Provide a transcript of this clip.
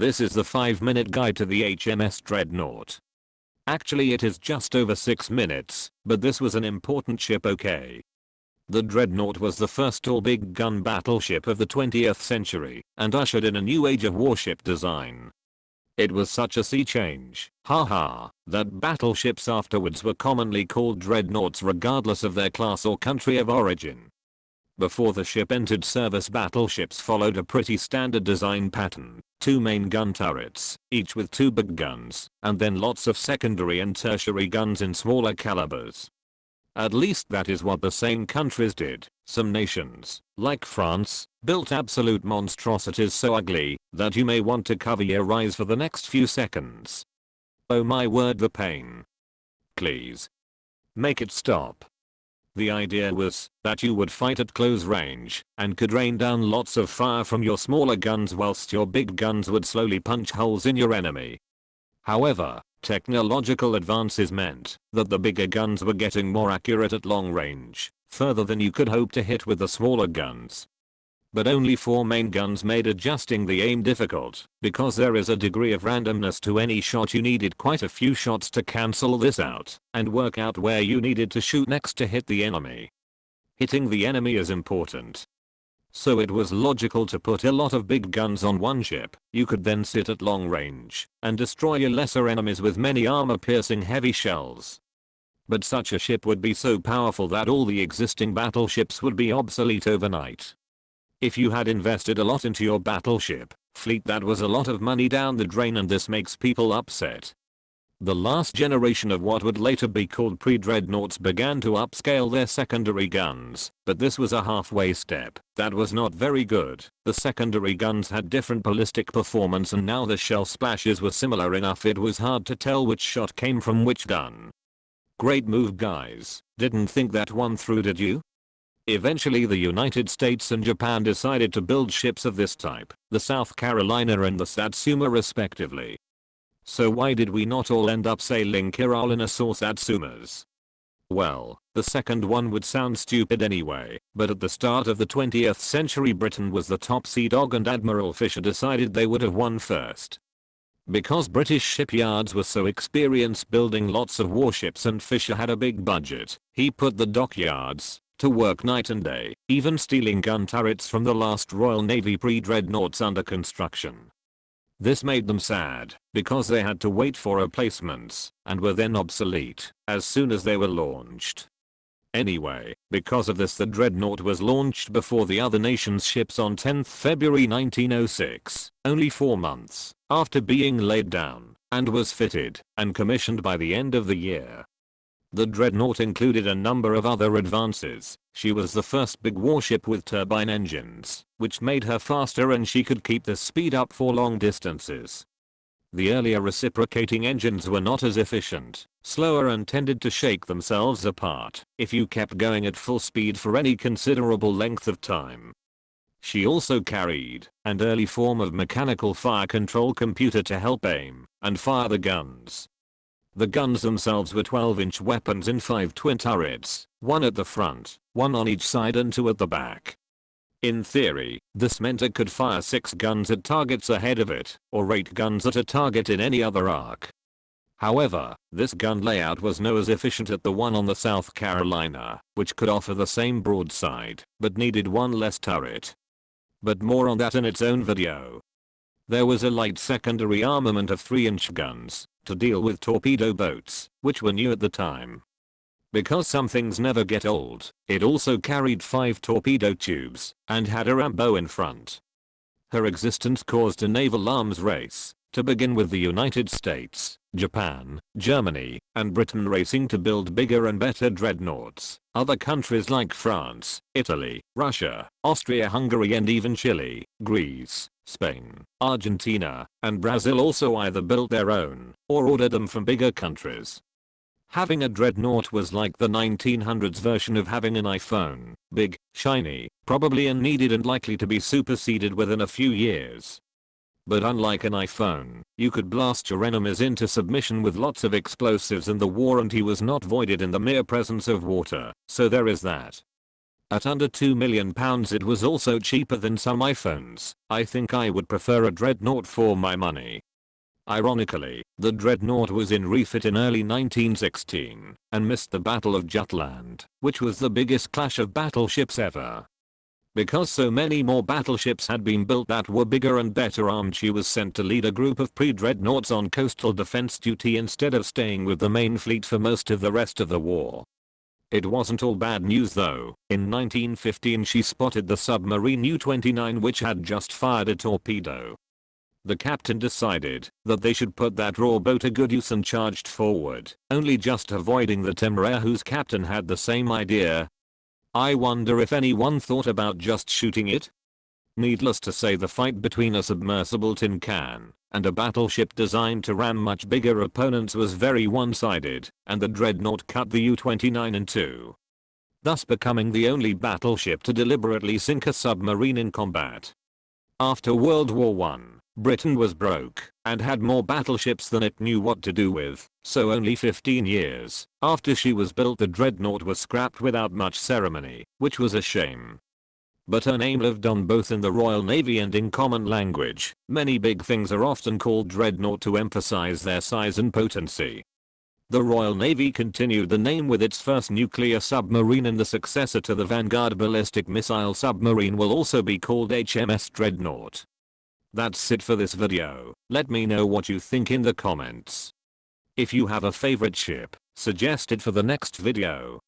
This is the 5-minute guide to the HMS Dreadnought. Actually it is just over 6 minutes, but this was an important ship, okay? The Dreadnought was the first all-big gun battleship of the 20th century and ushered in a new age of warship design. It was such a sea change, haha, that battleships afterwards were commonly called dreadnoughts regardless of their class or country of origin. Before the ship entered service, battleships followed a pretty standard design pattern: 2 main gun turrets, each with 2 big guns, and then lots of secondary and tertiary guns in smaller calibers. At least that is what the same countries did. Some nations, like France, built absolute monstrosities so ugly that you may want to cover your eyes for the next few seconds. Oh my word, the pain. Please. Make it stop. The idea was that you would fight at close range and could rain down lots of fire from your smaller guns whilst your big guns would slowly punch holes in your enemy. However, technological advances meant that the bigger guns were getting more accurate at long range, further than you could hope to hit with the smaller guns. But only 4 main guns made adjusting the aim difficult, because there is a degree of randomness to any shot. You needed quite a few shots to cancel this out and work out where you needed to shoot next to hit the enemy. Hitting the enemy is important. So it was logical to put a lot of big guns on one ship. You could then sit at long range and destroy your lesser enemies with many armor-piercing heavy shells. But such a ship would be so powerful that all the existing battleships would be obsolete overnight. If you had invested a lot into your battleship fleet, that was a lot of money down the drain, and this makes people upset. The last generation of what would later be called pre-dreadnoughts began to upscale their secondary guns, but this was a halfway step that was not very good. The secondary guns had different ballistic performance, and now the shell splashes were similar enough it was hard to tell which shot came from which gun. Great move, guys. Didn't think that one through, did you? Eventually the United States and Japan decided to build ships of this type, the South Carolina and the Satsuma respectively. So why did we not all end up sailing Carolina or Satsumas? Well, the second one would sound stupid anyway, but at the start of the 20th century Britain was the top sea dog, and Admiral Fisher decided they would have won first. Because British shipyards were so experienced building lots of warships and Fisher had a big budget, he put the dockyards to work night and day, even stealing gun turrets from the last Royal Navy pre-dreadnoughts under construction. This made them sad, because they had to wait for replacements, and were then obsolete as soon as they were launched. Anyway, because of this the Dreadnought was launched before the other nations' ships on 10th February 1906, only 4 months after being laid down, and was fitted and commissioned by the end of the year. The Dreadnought included a number of other advances. She was the first big warship with turbine engines, which made her faster, and she could keep the speed up for long distances. The earlier reciprocating engines were not as efficient, slower, and tended to shake themselves apart if you kept going at full speed for any considerable length of time. She also carried an early form of mechanical fire control computer to help aim and fire the guns. The guns themselves were 12-inch weapons in 5 twin turrets, 1 at the front, 1 on each side, and 2 at the back. In theory, this meant it could fire 6 guns at targets ahead of it, or 8 guns at a target in any other arc. However, this gun layout was no as efficient as the one on the South Carolina, which could offer the same broadside, but needed 1 less turret. But more on that in its own video. There was a light secondary armament of 3-inch guns to deal with torpedo boats, which were new at the time. Because some things never get old, it also carried 5 torpedo tubes and had a Rambo in front. Her existence caused a naval arms race, to begin with the United States, Japan, Germany, and Britain racing to build bigger and better dreadnoughts. Other countries like France, Italy, Russia, Austria-Hungary, and even Chile, Greece, Spain, Argentina, and Brazil also either built their own or ordered them from bigger countries. Having a dreadnought was like the 1900s version of having an iPhone: big, shiny, probably unneeded, and likely to be superseded within a few years. But unlike an iPhone, you could blast your enemies into submission with lots of explosives, and the warranty was not voided in the mere presence of water, so there is that. At under £2 million it was also cheaper than some iPhones. I think I would prefer a Dreadnought for my money. Ironically, the Dreadnought was in refit in early 1916 and missed the Battle of Jutland, which was the biggest clash of battleships ever. Because so many more battleships had been built that were bigger and better armed, she was sent to lead a group of pre-dreadnoughts on coastal defense duty instead of staying with the main fleet for most of the rest of the war. It wasn't all bad news though. In 1915 she spotted the submarine U-29 which had just fired a torpedo. The captain decided that they should put that raw boat to good use and charged forward, only just avoiding the Temeraire whose captain had the same idea. I wonder if anyone thought about just shooting it? Needless to say, the fight between a submersible tin can and a battleship designed to ram much bigger opponents was very one-sided, and the Dreadnought cut the U-29 in two, thus becoming the only battleship to deliberately sink a submarine in combat. After World War I, Britain was broke and had more battleships than it knew what to do with, so only 15 years after she was built the Dreadnought was scrapped without much ceremony, which was a shame. But her name lived on both in the Royal Navy and in common language. Many big things are often called Dreadnought to emphasize their size and potency. The Royal Navy continued the name with its first nuclear submarine, and the successor to the Vanguard ballistic missile submarine will also be called HMS Dreadnought. That's it for this video. Let me know what you think in the comments. If you have a favorite ship, suggest it for the next video.